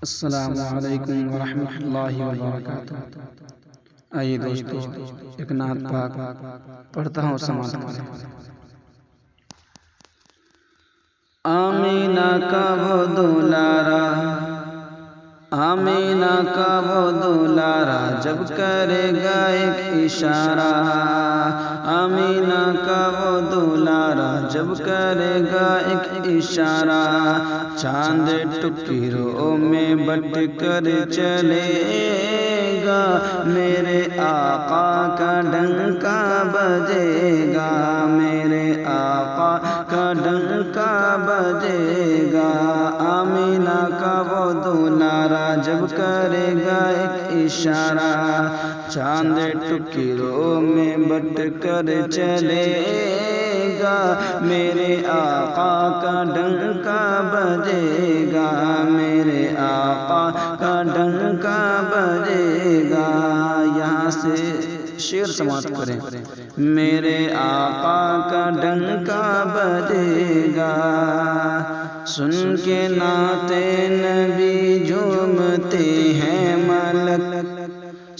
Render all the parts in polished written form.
السلام علیکم ورحمۃ اللہ وبرکاتہ۔ آئیے دوستو ایک نعت پاک پڑھتا ہوں، سماعت کریں۔ آمینہ کا وہ دولارا، آمینہ کا وہ دولارا، جب کرے گا ایک اشارہ۔ آمینہ کا وہ دولارا، جب کرے گا ایک اشارہ۔ چاند ٹکڑوں میں بٹ کر چلے گا، میرے آقا کا ڈنکا بجے گا، میرے آقا کا ڈنکا بجے گا۔ آمینہ کا وہ دولارا، جب کرے گا ایک اشارہ۔ چاند ٹکڑوں میں بٹ کر چلے گا، میرے آقا کا ڈنکا بجے گا، میرے آقا کا ڈنکا بجے گا۔ یہاں سے شعر سماعت کریں۔ میرے آقا کا ڈنکا بجے گا، سن کے نعت نبی جھومتے ہیں ملک،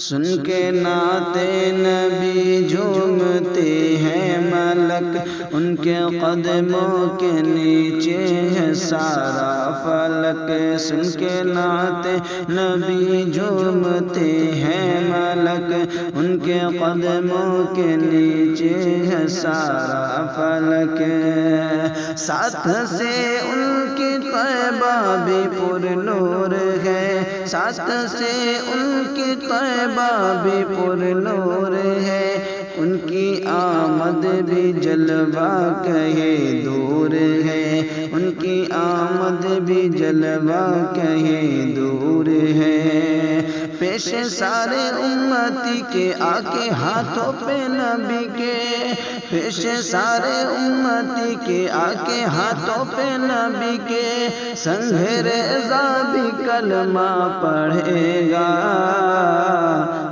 سن کے نعت نبی جھومتے ہیں ملک، ان کے قدموں کے نیچے ہے سارا فلک۔ سن کے نعت نبی جھومتے ہیں ملک، ان کے قدموں کے نیچے ہے سارا فلک۔ ساتھ سے ان کی طیبہ بھی پر نور ہے، ساتھ سے ان کی طیبہ بھی پر نور ہے، ان کی آمد بھی جلوہ کہے دور ہے، ان کی آمد بھی جلوہ کہے دور ہے۔ پیش سارے امتی کے آکے ہاتھوں پہ نبی کے، پیش سارے امتی کے آکے ہاتھوں پہ نبی کے، سنگ ریزہ بھی کلمہ پڑھے گا،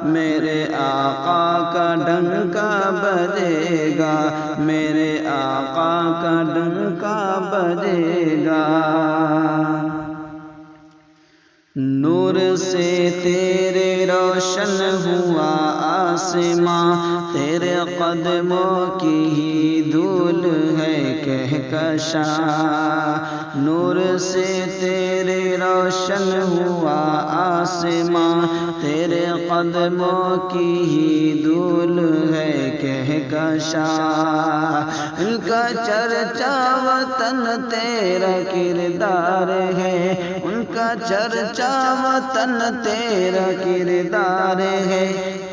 میرے آقا کا ڈنکا بجے گا، میرے آقا کا ڈنکا بجے گا۔ نور سے تیرے روشن ہوا آسماں، تیرے قدموں کی ہی دھول ہے کہکشاں۔ نور سے تیرے روشن ہوا آسماں، تیرے قدموں کی ہی دھول ہے کہکشاں۔ ان کا چرچا وطن تیرا کردار ہے، ان کا چرچا وطن تیرا کردار ہے،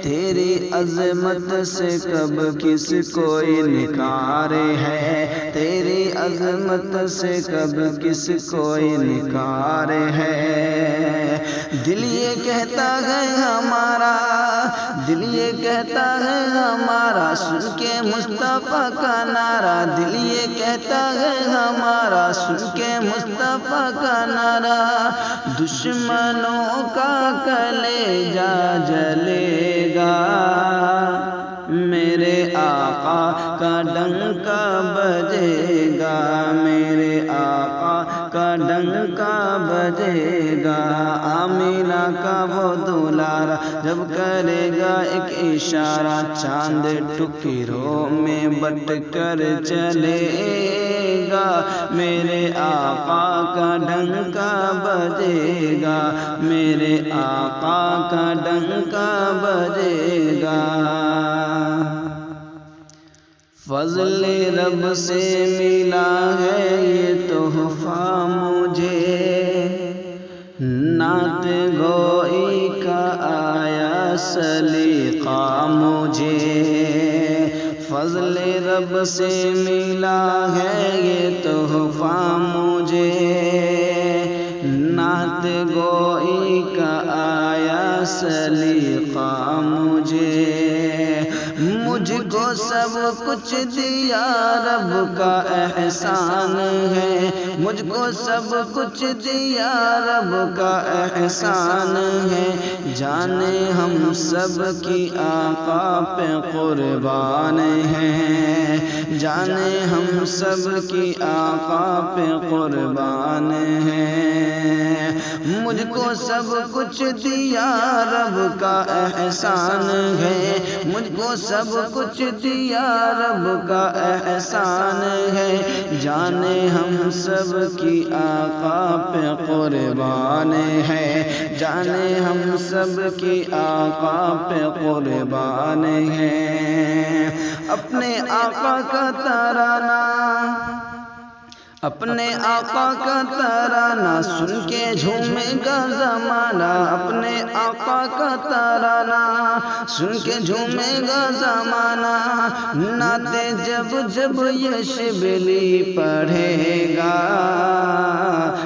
تیری عظمت سے کب کس کو انکار ہے، تیری عظمت سے کب کس کو انکار ہے۔ دل یہ کہتا ہے ہمارا، دل یہ کہتا ہے ہمارا، سن کے مصطفیٰ کا نعرہ، دل یہ کہتا ہے ہمارا، سن کے مصطفیٰ کا نعرہ، دشمنوں کا کلیجہ جلے گا، میرے آقا کا ڈنکا بجے گا، میرے آقا کا ڈنکا بجے گا۔ آمینہ کا وہ دولارا، جب کرے گا ایک اشارہ، چاند ٹکڑوں میں بٹ کر چلے گا، میرے آقا کا ڈنکا بجے گا، میرے آقا کا ڈنکا بجے گا۔ فضل رب سے ملا ہے یہ تحفہ مجھے، نعت گوئی کا آیا سلیقہ مجھے۔ فضل رب سے ملا ہے یہ تحفہ مجھے، نعت گوئی کا آیا سلیقہ مجھے۔ مجھ کو سب کچھ دیا رب کا احسان ہے، مجھ کو سب کچھ دیا رب کا احسان ہے، جانے ہم سب کی آقا پہ قربان ہیں۔ جانے ہم سب کی آقا پہ قربان ہے، مجھ کو سب کچھ دیا رب کا احسان ہے، مجھ کو سب کچھ دیا رب کا احسان ہے، جانے ہم سب کی آقا پہ قربان ہے، جانے ہم سب کی آقا پہ قربان ہے۔ اپنے آقا کا ترانہ، اپنے آقا کا ترانہ سن کے جھومے گا زمانہ، اپنے آقا کا ترانہ سن کے جھومے گا زمانہ، نعتیں جب جب یہ شبلی پڑھے گا،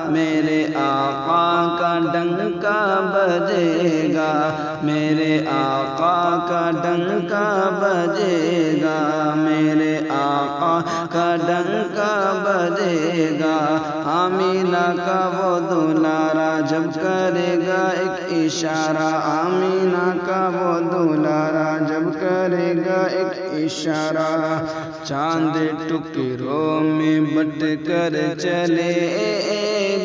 میرے آقا کا ڈنکا بجے گا، میرے آقا کا ڈنکا بجے گا، میرے آقا کا ڈنکا بجے گا، آمینہ کا وہ دلارا جب کرے گا ایک اشارہ، آمینہ کا وہ دلارا جب کرے گا ایک اشارہ، چاند ٹکڑوں میں بٹ کر چلے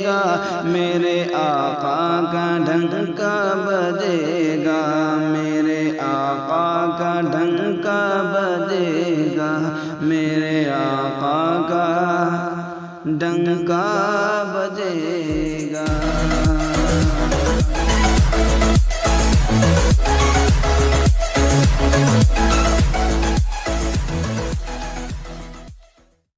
گا، میرے آقا کا ڈنکا بجے گا، میرے آقا کا ڈنکا بجے گا، میرے آقا کا ڈنکا بجے گا۔